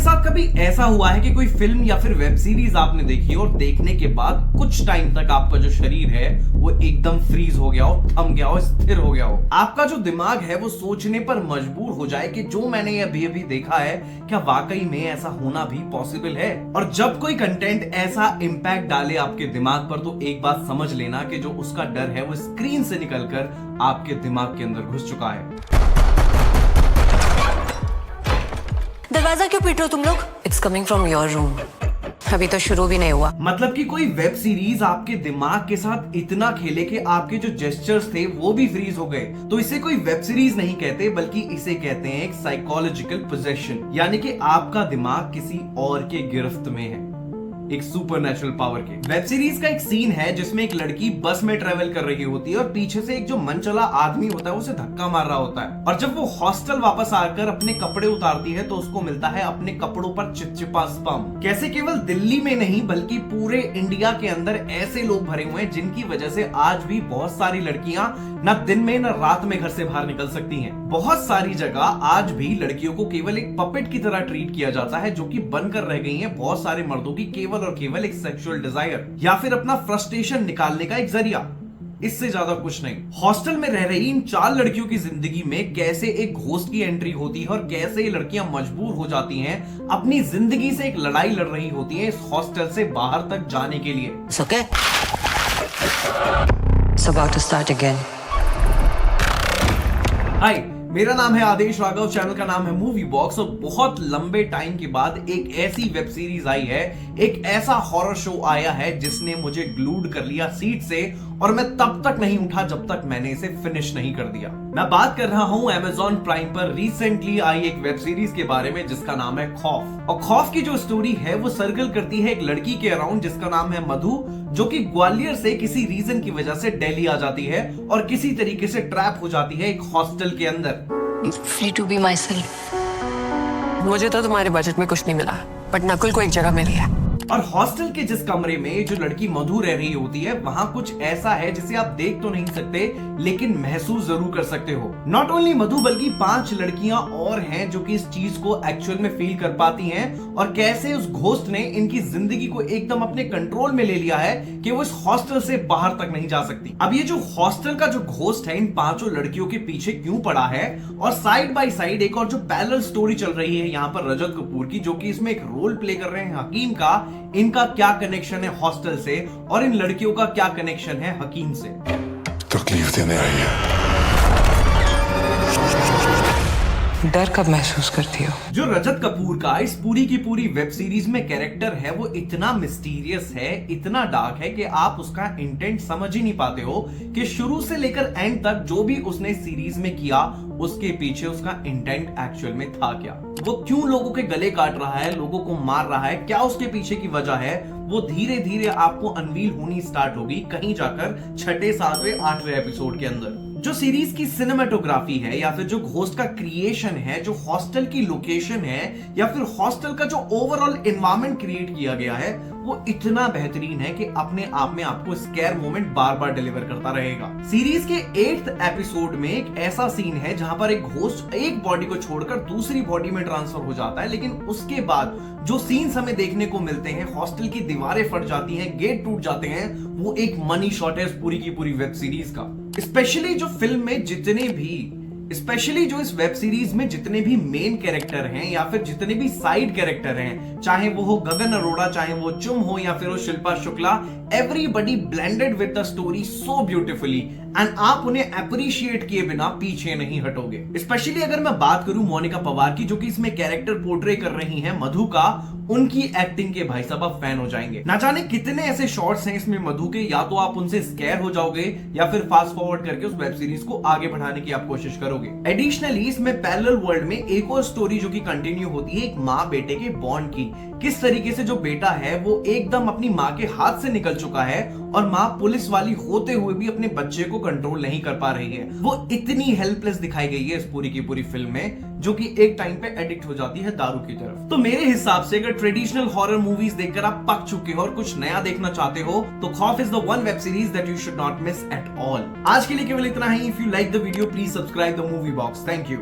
साथ कभी ऐसा हुआ है कि कोई फिल्म या फिर वेब सीरीज आपने देखी और देखने के बाद कुछ टाइम तक आपका जो शरीर है वो एकदम फ्रीज हो गया हो, थम गया हो, स्थिर हो गया हो, आपका जो दिमाग है वो सोचने पर मजबूर हो जाए कि जो मैंने अभी अभी देखा है क्या वाकई में ऐसा होना भी पॉसिबल है? और जब कोई कंटेंट ऐसा इम्पैक्ट डाले आपके दिमाग पर तो एक बात समझ लेना कि जो उसका डर है वो स्क्रीन से निकलकर आपके दिमाग के अंदर घुस चुका है। दरवाजा क्यों पीट रहे हो तुम लोग? It's coming from your room. अभी तो शुरू भी नहीं हुआ। मतलब कि कोई वेब सीरीज आपके दिमाग के साथ इतना खेले कि आपके जो जेस्चर्स थे वो भी फ्रीज हो गए। तो इसे कोई वेब सीरीज नहीं कहते बल्कि इसे कहते हैं एक साइकोलॉजिकल पोजेशन, यानी कि आपका दिमाग किसी और के गिरफ्त में है, एक सुपरनेचुरल पावर के। वेब सीरीज का एक सीन है जिसमें एक लड़की बस में ट्रेवल कर रही होती है और पीछे से एक जो मनचला आदमी होता है उसे धक्का मार रहा होता है, और जब वो हॉस्टल वापस आकर अपने कपड़े उतारती है तो उसको मिलता है अपने कपड़ों पर चिपचिपा स्पम। कैसे केवल दिल्ली में नहीं बल्कि पूरे इंडिया के अंदर ऐसे लोग भरे हुए हैं जिनकी वजह से आज भी बहुत सारी लड़कियां न दिन में न रात में घर से बाहर निकल सकती हैं। बहुत सारी जगह आज भी लड़कियों को केवल एक पपेट की तरह ट्रीट किया जाता है जो कि बनकर रह गई हैं बहुत सारे मर्दों की केवल और केवल एक सेक्सुअल डिजायर या फिर अपना फ्रस्ट्रेशन निकालने का एक जरिया, इससे ज्यादा कुछ नहीं। हॉस्टल में रह रही इन 4 लड़कियों की जिंदगी में कैसे एक घोस्ट की एंट्री होती है और कैसे ये लड़कियां मजबूर हो जाती हैं अपनी जिंदगी से एक लड़ाई लड़ रही होती हैं इस हॉस्टल से बाहर तक जाने के लिए। Okay. It's about to start again. हाय, मेरा नाम है आदेश राघव, चैनल का नाम है मूवी बॉक्स, और बहुत लंबे टाइम के बाद एक ऐसी वेब सीरीज आई है, एक ऐसा हॉरर शो आया है जिसने मुझे ग्लूड कर लिया सीट से, और मैं तब तक नहीं उठा जब तक मैंने इसे फिनिश नहीं कर दिया। मैं बात कर रहा हूं Amazon प्राइम पर रिसेंटली आई एक वेब सीरीज के बारे में जिसका नाम है खौफ। और खौफ की जो स्टोरी है वो सर्कल करती है एक लड़की के अराउंड जिसका नाम है मधु, जो कि ग्वालियर से किसी रीजन की वजह से दिल्ली आ जाती है और किसी तरीके से ट्रैप हो जाती है एक हॉस्टल के अंदर। Free to be myself. मुझे तो तुम्हारे बजट में कुछ नहीं मिला, बट नकुल को एक जगह मिली है। और हॉस्टल के जिस कमरे में जो लड़की मधु रह रही होती है वहां कुछ ऐसा है जिसे आप देख तो नहीं सकते लेकिन महसूस जरूर कर सकते हो। नॉट ओनली मधु बल्कि 5 लड़कियां और हैं जो कि इस चीज को एक्चुअल में फील कर पाती हैं, और कैसे उस घोस्ट ने इनकी जिंदगी को एकदम अपने कंट्रोल में ले लिया है कि वो इस हॉस्टल से बाहर तक नहीं जा सकती। अब ये जो हॉस्टल का जो घोस्ट है इन 5 लड़कियों के पीछे क्यों पड़ा है, और साइड बाय साइड एक और जो पैरेलल स्टोरी चल रही है यहाँ पर रजत कपूर की, जो कि इसमें एक रोल प्ले कर रहे हैं हकीम का, इनका क्या कनेक्शन है हॉस्टल से और इन लड़कियों का क्या कनेक्शन है हकीम से। तकलीफ देने आई है। डर कब महसूस करती हो? जो रजत कपूर का इस पूरी की पूरी वेब सीरीज में कैरेक्टर है वो इतना मिस्टीरियस है, इतना डार्क है कि आप उसका इंटेंट समझ ही नहीं पाते हो कि शुरू से लेकर एंड तक जो भी उसने सीरीज में किया उसके पीछे उसका इंटेंट एक्चुअल में था क्या, वो क्यों लोगों के गले काट रहा है, लोगों को मार रहा है, क्या उसके पीछे की वजह है, वो धीरे धीरे आपको अनवील होनी स्टार्ट होगी कहीं जाकर 6, 7, 8वें एपिसोड के अंदर। जो सीरीज की सिनेमेटोग्राफी है या फिर जो घोस्ट का क्रिएशन है, जो हॉस्टल की लोकेशन है या फिर हॉस्टल का जो ओवरऑल एनवायरनमेंट क्रिएट किया गया है वो इतना बेहतरीन है कि अपने आप में आपको स्कैर मोमेंट बार बार डिलीवर करता रहेगा। सीरीज के 8th एपिसोड में एक ऐसा सीन है जहां पर एक घोस्ट एक बॉडी को छोड़कर दूसरी बॉडी में ट्रांसफर हो जाता है, लेकिन उसके बाद जो सीन्स हमें देखने को मिलते हैं, हॉस्टल की दीवारें फट जाती हैं, गेट टूट जाते हैं, वो एक मनी शॉट है पूरी की पूरी वेब सीरीज का। स्पेशली जो फिल्म में जितने भी स्पेशली जो इस वेब सीरीज में जितने भी मेन कैरेक्टर हैं या फिर जितने भी साइड कैरेक्टर हैं, चाहे वो हो गगन अरोड़ा, चाहे वो चुम हो या फिर वो Shilpa Shukla, everybody blended with the story so beautifully and आप उन्हें अप्रिशिएट किए बिना पीछे नहीं हटोगे। स्पेशली अगर मैं बात करूं मोनिका पवार की जो कि इसमें कैरेक्टर पोर्ट्रे कर रही हैं मधु का, उनकी एक्टिंग के भाई साहब आप फैन हो जाएंगे। ना जाने कितने ऐसे शॉट्स हैं इसमें मधु के, या तो आप उनसे स्कैर हो जाओगे या फिर फास्ट फॉरवर्ड करके उस वेब सीरीज को आगे बढ़ाने की आप कोशिश करोगे। एडिशनली इसमें पैरेलल वर्ल्ड में एक और स्टोरी जो कि कंटिन्यू होती है एक माँ बेटे के बॉन्ड की, किस तरीके से जो बेटा है वो एकदम अपनी माँ के हाथ से निकल चुका है और माँ पुलिस वाली होते हुए भी अपने बच्चे को कंट्रोल नहीं कर पा रही है। वो इतनी हेल्पलेस दिखाई गई है इस पूरी की पूरी फिल्म में, जो कि एक टाइम पे एडिक्ट हो जाती है दारू की तरफ। तो मेरे हिसाब से अगर ट्रेडिशनल हॉरर मूवीज देखकर आप पक चुके हो और कुछ नया देखना चाहते हो तो Khauf is the one web series that you should not miss at all. आज के लिए केवल इतना ही। If you like the video please subscribe the movie box. Thank you.